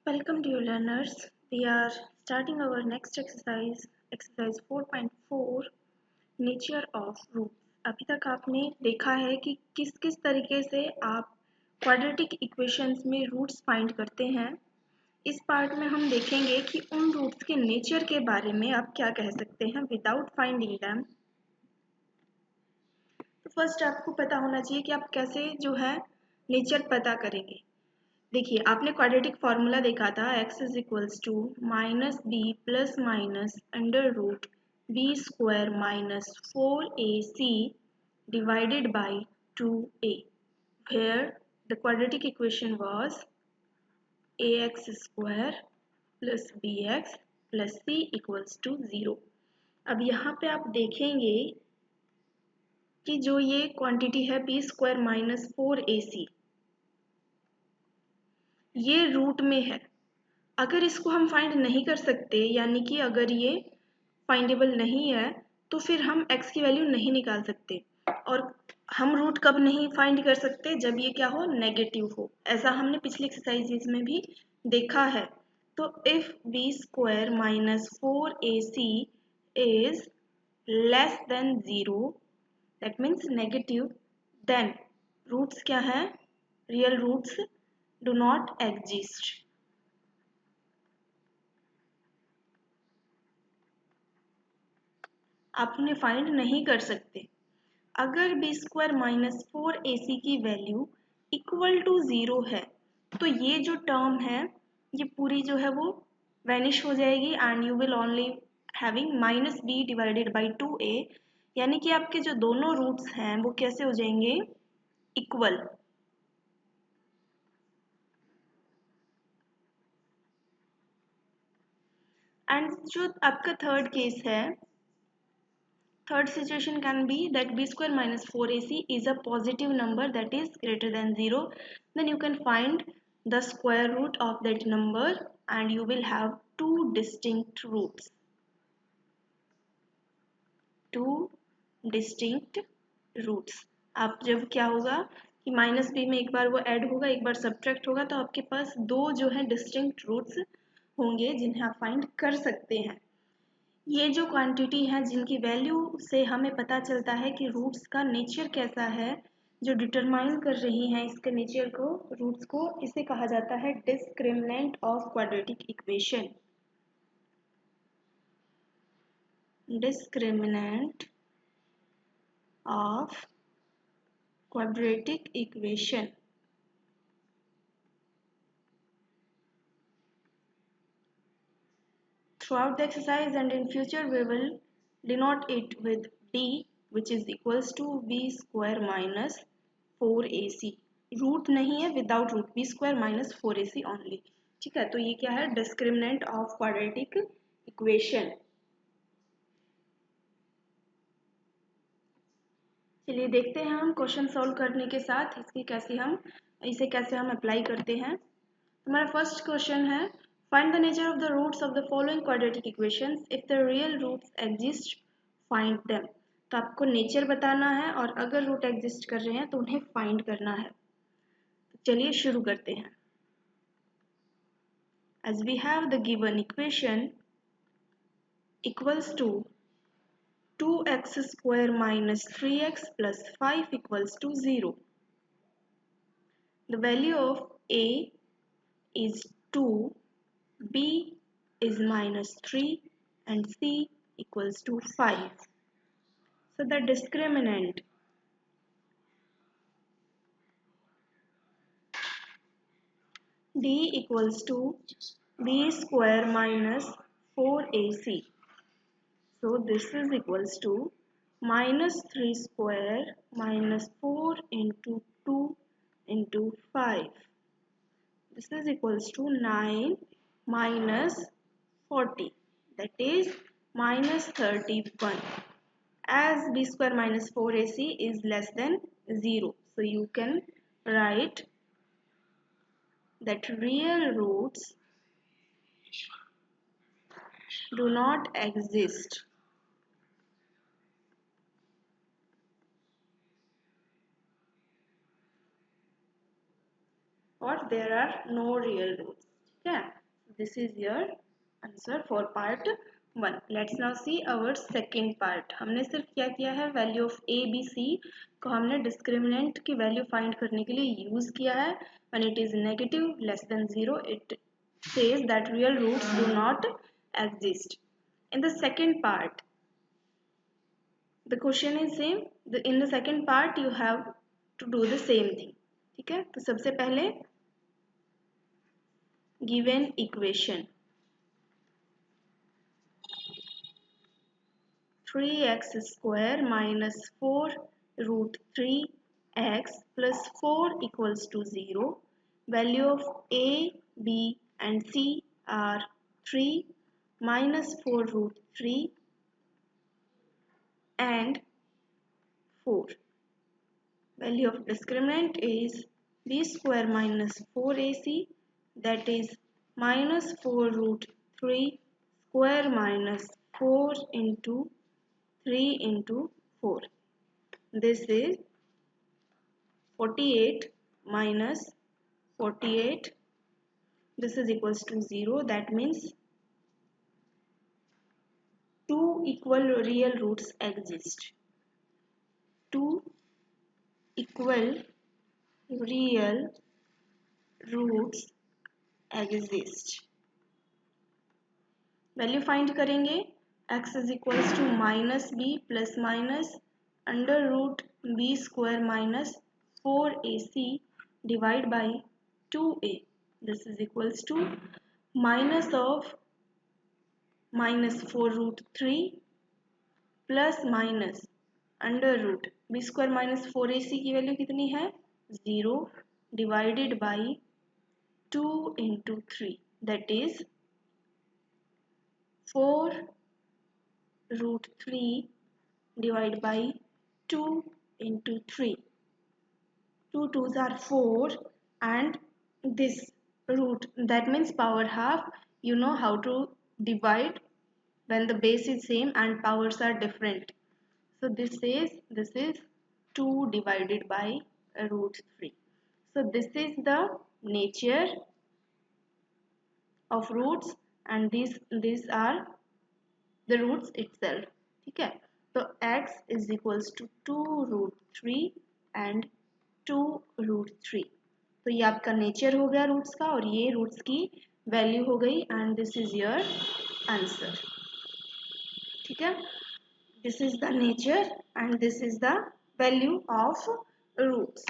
Welcome dear learners. We are starting our next exercise, exercise 4.4, nature of roots. अभी तक आपने देखा है कि किस किस तरीके से आप क्वाड्रेटिक इक्वेशंस में रूट्स फाइंड करते हैं। इस पार्ट में हम देखेंगे कि उन रूट्स के नेचर के बारे में आप क्या कह सकते हैं विदाउट फाइंडिंग दैम। तो फर्स्ट आपको पता होना चाहिए कि आप कैसे जो है नेचर पता करेंगे। देखिए आपने क्वाड्रेटिक फॉर्मूला देखा था x is equals to minus B plus minus under root B square minus 4ac divided by 2a where the quadratic equation was ax square plus bx plus c equals to 0। अब यहाँ पे आप देखेंगे कि जो ये क्वांटिटी है B square minus 4ac ये रूट में है। अगर इसको हम फाइंड नहीं कर सकते यानी कि अगर ये फाइंडेबल नहीं है तो फिर हम x की वैल्यू नहीं निकाल सकते। और हम रूट कब नहीं फाइंड कर सकते? जब ये क्या हो, नेगेटिव हो। ऐसा हमने पिछली एक्सरसाइजेज में भी देखा है। तो if B square minus 4ac is less than 0 that means negative, then roots क्या है? Real roots do not exist. आप उन्हें फाइंड नहीं कर सकते। अगर बी स्क्वायर माइनस 4ac की वैल्यू इक्वल टू 0 है तो ये जो टर्म है ये पूरी जो है वो वैनिश हो जाएगी and you will only having minus B divided by 2a, यानी कि आपके जो दोनों रूट्स हैं वो कैसे हो जाएंगे? इक्वल। एंड जो आपका थर्ड केस है, third situation can be that b square minus 4ac is a positive number that is greater than 0. Then you can find the square root of that number and you will have two distinct roots. Two distinct roots. आप जब क्या होगा कि minus B में एक बार वो add होगा एक बार सब्ट्रैक्ट होगा तो आपके पास दो जो है डिस्टिंक्ट रूट्स होंगे जिन्हें आप फाइंड कर सकते हैं। ये जो क्वांटिटी है जिनकी वैल्यू से हमें पता चलता है कि रूट्स का नेचर कैसा है, जो डिटरमाइन कर रही हैं इसके नेचर को, रूट्स को, इसे कहा जाता है discriminant of quadratic equation. Discriminant of quadratic equation. Throughout the exercise and in future we will denote it with d which is equals to b square minus 4ac। Root नहीं है, without root, b square minus 4ac only। ठीक है, तो ये क्या है? Discriminant of quadratic equation. चलिए देखते हैं हम क्वेश्चन सॉल्व करने के साथ इसे कैसे हम अप्लाई करते हैं। हमारा फर्स्ट क्वेश्चन है, find the nature of the roots of the following quadratic equations if the real roots exist find them. तो आपको नेचर बताना है और अगर रूट एग्जिस्ट कर रहे हैं तो उन्हें फाइंड करना है। तो चलिए शुरू करते हैं। As we have the given equation equals to 2x square minus 3x plus 5 equals to 0. The value of a is 2, b is minus 3 and c equals to 5. So the discriminant d equals to b square minus 4ac. So this is equals to minus 3 square minus 4 into 2 into 5. This is equals to 9 minus 40, that is minus 31. As b square minus 4ac is less than 0, so you can write that real roots do not exist or there are no real roots। ठीक है, This is your answer for part 1. Let's now see our second part. हमने सिर्फ क्या किया है, value of A B C को हमने discriminant की वैल्यू फाइंड करने के लिए यूज किया है. When it is negative less than 0, it says that real roots do not exist. In the second part, the question is same. In the second part, you have to do the same thing. ठीक है, तो सबसे पहले given equation 3x square minus 4 root 3x plus 4 equals to 0. Value of a, b and c are 3 minus 4 root 3 and 4. Value of discriminant is b square minus 4ac, that is minus 4 root 3 square minus 4 into 3 into 4. This is 48 minus 48. This is equals to 0. That means 2 equal real roots exist. 2 equal real roots exist. Value find करेंगे. X is equals to minus b plus minus under root b square minus 4ac divided by 2a. This is equals to minus of minus 4 root 3 plus minus under root b square minus 4ac की value कितनी है, 0 divided by 2 into 3, that is 4 root 3 divided by 2 into 3. 2 2s are 4 and this root, that means power half. You know how to divide when the base is same and powers are different. So this is 2 divided by root 3. So this is the nature of roots and these are the roots itself. ठीक है, तो x is equals to 2 root 3 and 2 root 3. तो ये आपका nature हो गया roots का और ये रूट्स की वैल्यू हो गई and this is your answer. ठीक है, this is the nature and this is the value of roots.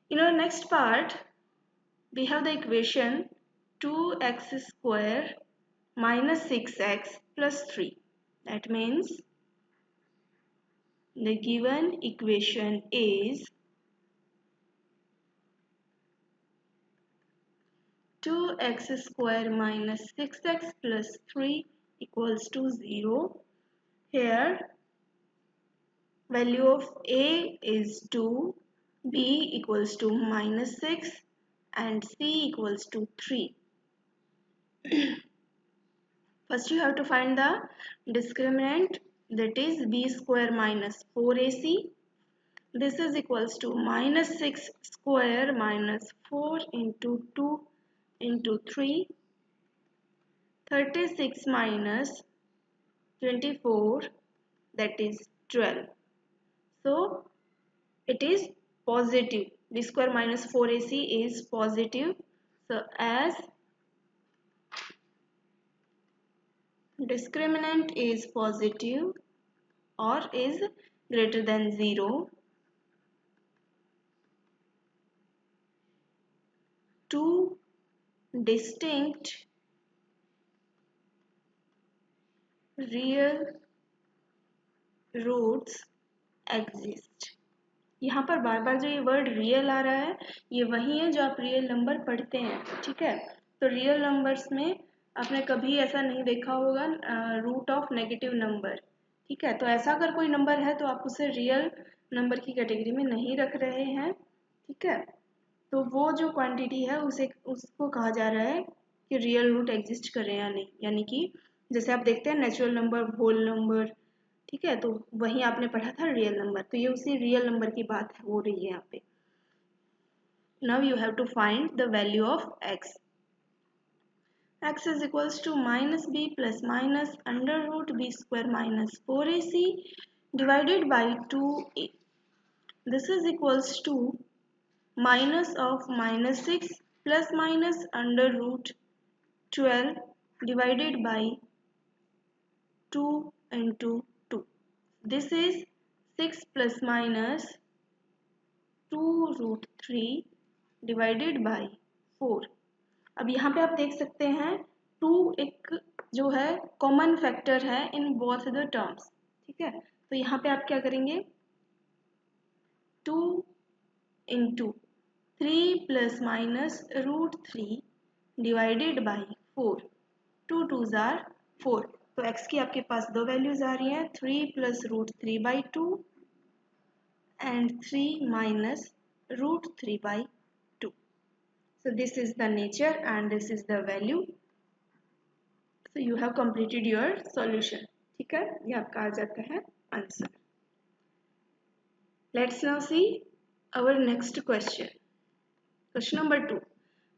In our next part, we have the equation 2x square minus 6x plus 3. That means the given equation is 2x square minus 6x plus 3 equals to 0. Here value of a is 2, b equals to minus 6 and c equals to 3. First you have to find the discriminant, that is b square minus 4ac. This is equals to minus 6 square minus 4 into 2 into 3. 36 minus 24, that is 12. So it is positive. B square minus 4ac is positive. So as discriminant is positive or is greater than 0, two distinct real roots exist. यहाँ पर बार बार जो ये word real आ रहा है ये वही है जो आप रियल नंबर पढ़ते हैं. ठीक है, तो रियल नंबर्स में आपने कभी ऐसा नहीं देखा होगा रूट ऑफ नेगेटिव नंबर. ठीक है, तो ऐसा अगर कोई नंबर है तो आप उसे रियल नंबर की कैटेगरी में नहीं रख रहे हैं. ठीक है, तो वो जो क्वांटिटी है उसको कहा जा रहा है कि रियल रूट एग्जिस्ट कर रहे हैं या नहीं. यानी कि जैसे आप देखते हैं नेचुरल नंबर, होल नंबर, ठीक है, तो वही आपने पढ़ा था रियल नंबर, तो ये उसी रियल नंबर की बात हो रही है यहाँ पे. Now you have to find the value of x. x is equals to minus b plus minus under root b square minus 4ac divided by 2a. This is equals to minus of minus 6 plus minus under root 12 divided by 2 into 2. This is 6 plus minus 2 root 3 divided by 4. अब यहाँ पे आप देख सकते हैं 2 एक जो है कॉमन फैक्टर है इन बोथ द टर्म्स. ठीक है, तो यहाँ पे आप क्या करेंगे 2 into 3 plus minus root 3 divided by 4. 2 2s are 4. तो x की आपके पास दो वैल्यूज आ रही हैं 3 plus root 3 by 2 and 3 minus root 3 by 2. So this is the nature and this is the value. So you have completed your solution. ठीक है, ये आपका आ जाता है answer. Let's now see our next question. Question number 2.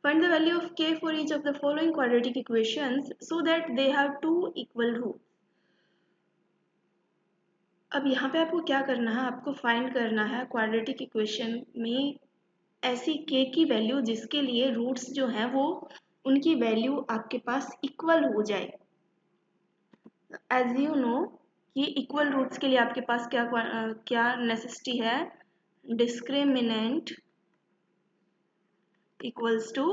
Find the value of k for each of the following quadratic equations so that they have two equal roots. अब यहाँ पे आपको क्या करना है, आपको फाइंड करना है क्वाड्रेटिक इक्वेशन में ऐसी k की वैल्यू जिसके लिए रूट्स जो हैं वो उनकी वैल्यू आपके पास इक्वल हो जाए. एज यू नो कि इक्वल रूट्स के लिए आपके पास क्या नेसेसिटी है, डिस्क्रिमिनेंट इक्वल्स टू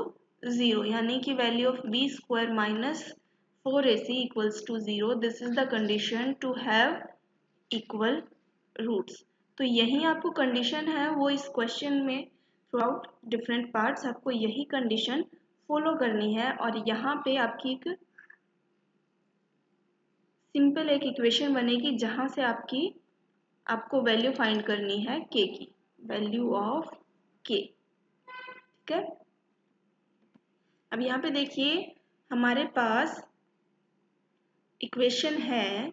0, यानी कि value of B square minus 4ac equals to 0. This is the condition to have equal roots. तो यही आपको कंडीशन है वो इस क्वेश्चन में थ्रू आउट डिफरेंट पार्ट्स आपको यही कंडीशन फॉलो करनी है. और यहाँ पे आपकी एक सिंपल एक इक्वेशन बनेगी जहाँ से आपको वैल्यू फाइंड करनी है k की, वैल्यू ऑफ k. ठीक है, अब यहाँ पे देखिए हमारे पास इक्वेशन है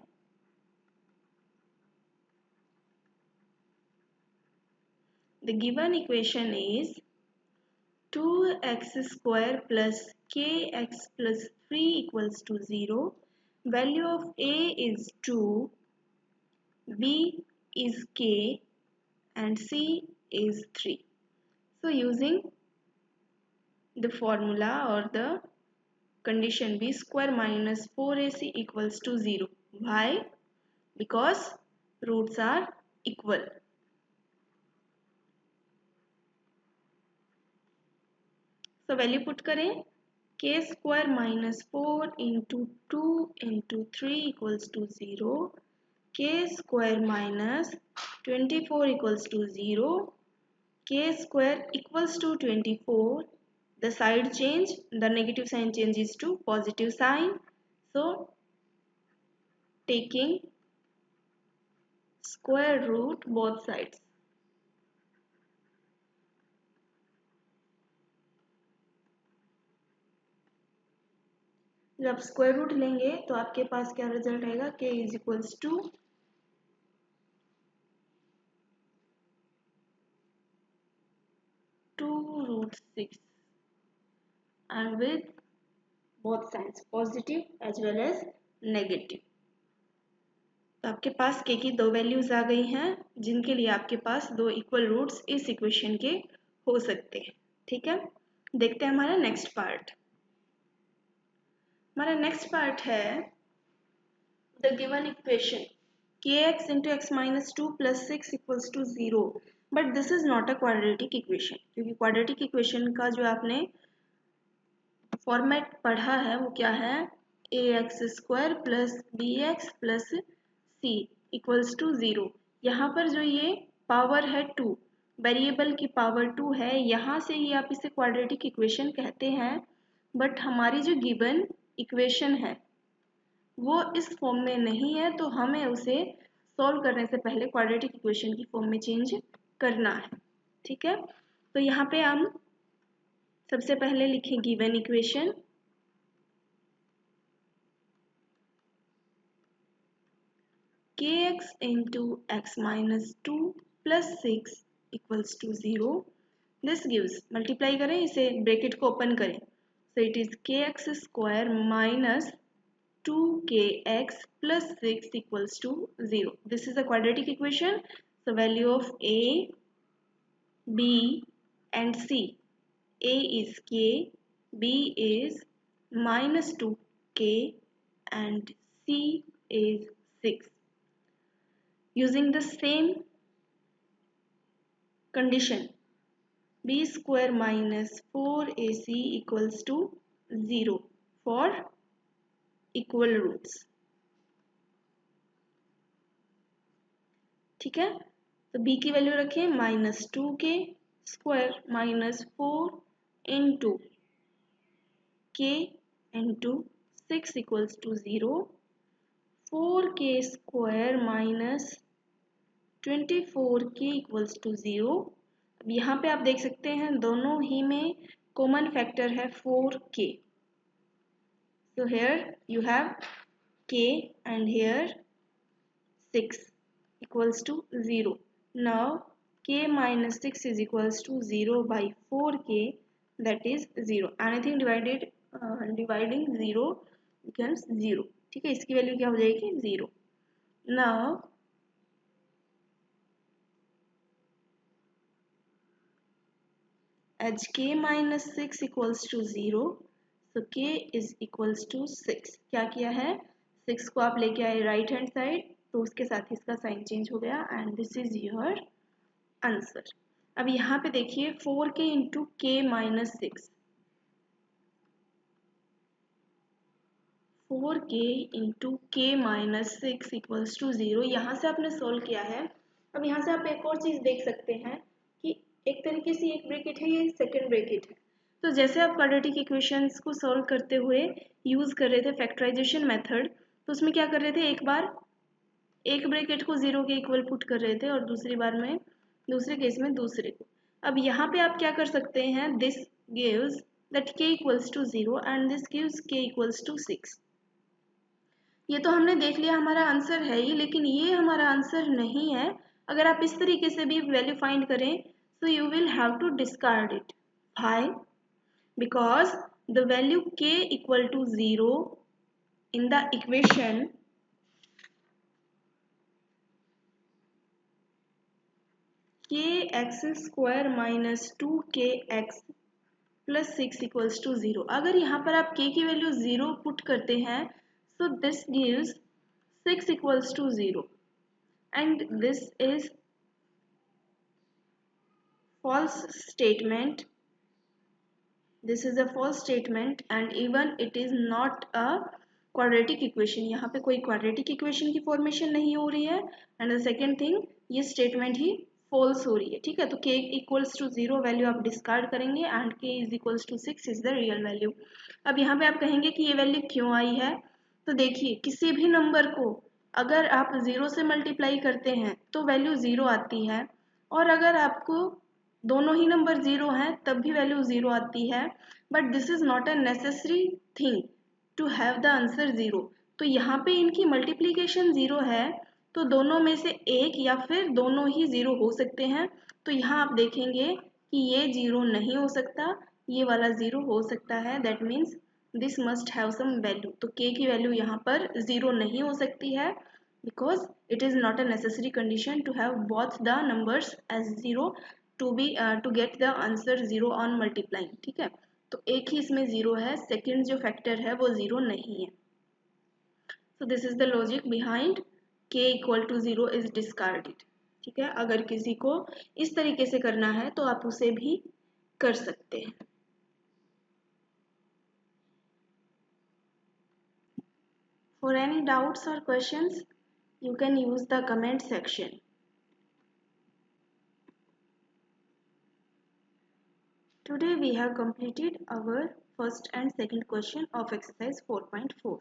the given equation is 2x square plus kx plus 3 equals to 0. Value of a is 2, b is k and c is 3. So using the formula or the condition b square minus 4ac equals to 0. Why? Because roots are equal. So value put करें k square minus 4 into 2 into 3 equals to 0. K square minus 24 equals to 0. K square equals to 24. The side change, the negative sign changes to positive sign. So taking square root both sides. जब square root लेंगे तो आपके पास क्या result आएगा, k is equals to 2 root 6 and with both signs positive as well as negative. तो आपके पास k की दो वैल्यूज आ गई हैं जिनके लिए आपके पास दो इक्वल रूट्स इस इक्वेशन के हो सकते हैं. ठीक है, देखते हैं हमारा नेक्स्ट पार्ट. हमारा नेक्स्ट पार्ट है the given equation kx into x minus 2 plus 6 equals to 0. But this is not a quadratic equation, क्योंकि क्वाड्रेटिक इक्वेशन का जो आपने फॉर्मेट पढ़ा है वो क्या है, ax square plus bx plus c equals to 0. यहाँ पर जो ये पावर है 2, वेरिएबल की पावर 2 है, यहाँ से ही आप इसे क्वाड्रेटिक इक्वेशन कहते हैं. बट हमारी जो गिवन इक्वेशन है वो इस फॉर्म में नहीं है, तो हमें उसे सॉल्व करने से पहले क्वाड्रेटिक इक्वेशन की फॉर्म में चेंज करना है. ठीक है, तो यहाँ पे हम सबसे पहले लिखें given equation. kx into x minus 2 plus 6 equals to 0. This gives, multiply करें इसे, ब्रैकेट को ओपन करें, so it is kx square minus 2kx plus 6 equals to 0. This is a quadratic equation. So value of a, b and c. A is k, b is minus 2k and c is 6. Using the same condition, b square minus 4ac equals to 0 for equal roots. ठीक है, तो b की value रखें minus 2k square minus 4 into k into 6 equals to 0. 4k square minus 24k equals to 0. अब यहाँ पे आप देख सकते हैं दोनों ही में कॉमन फैक्टर है 4k. So here you have k and here 6 equals to 0. Now k minus 6 is equals to 0 by 4k, that is 0. Anything dividing 0 becomes 0. ठीक है, इसकी वैल्यू क्या हो जाएगी 0. Now as k minus 6 equals to 0, so k is equals to 6. क्या किया है, 6 को आप लेके आए राइट हैंड साइड, तो उसके साथ ही इसका साइन चेंज हो गया and this is your answer. अब यहाँ पे देखिए 4k into k minus 6, 4k into k minus 6 equals to 0. यहाँ से आपने सोल्व किया है. अब यहाँ से आप एक और चीज़ देख सकते हैं कि एक तरीके से एक ब्रैकेट है, ये सेकेंड ब्रैकेट है. तो जैसे आप क्वाड्रेटिक इक्वेशंस को सॉल्व करते हुए यूज़ कर रहे थे फैक्टराइजेशन मेथड, तो उसमें क्या कर रहे थे, एक बार एक ब्रैकेट को 0 के इक्वल पुट कर रहे थे और दूसरी बार में दूसरे केस में दूसरे को. अब यहाँ पे आप क्या कर सकते हैं, this gives that k equals to 0 and this gives k equals to 6. ये तो हमने देख लिया हमारा आंसर है ही, लेकिन ये हमारा आंसर नहीं है. अगर आप इस तरीके से भी वैल्यू फाइंड करें तो you will have to discard it. Why? Because the value k equal to 0 in the equation kx square minus 2kx plus 6 equals to 0. अगर यहाँ पर आप k की वैल्यू 0 पुट करते हैं, so this gives 6 equals to 0 and this is false statement. This is a false statement and even it is not a quadratic equation. यहाँ पे कोई quadratic equation की formation नहीं हो रही है and the second thing, ये statement ही false हो रही है. ठीक है, तो k equals to 0 वैल्यू आप डिस्कार्ड करेंगे and k is equals to 6 is the real value. अब यहाँ पे आप कहेंगे कि ये वैल्यू क्यों आई है, तो देखिए किसी भी नंबर को अगर आप 0 से मल्टीप्लाई करते हैं तो वैल्यू 0 आती है, और अगर आपको दोनों ही नंबर 0 हैं तब भी वैल्यू 0 आती है. But this is not a necessary thing to have the answer 0. तो यहाँ पे इनकी मल्टीप्लीकेशन 0 है, तो दोनों में से एक या फिर दोनों ही 0 हो सकते हैं. तो यहाँ आप देखेंगे कि ये 0 नहीं हो सकता, ये वाला 0 हो सकता है. That means this must have some value. तो k की वैल्यू यहाँ पर 0 नहीं हो सकती है because it is not a necessary condition to have both the numbers as 0 to get the answer 0 on multiplying. ठीक है, तो एक ही इसमें 0 है, सेकंड जो फैक्टर है वो 0 नहीं है. so this is the logic behind k equal to 0 is discarded. ठीक है, अगर किसी को इस तरीके से करना है तो आप उसे भी कर सकते हैं. For any doubts or questions, you can use the comment section. Today we have completed our first and second question of exercise 4.4.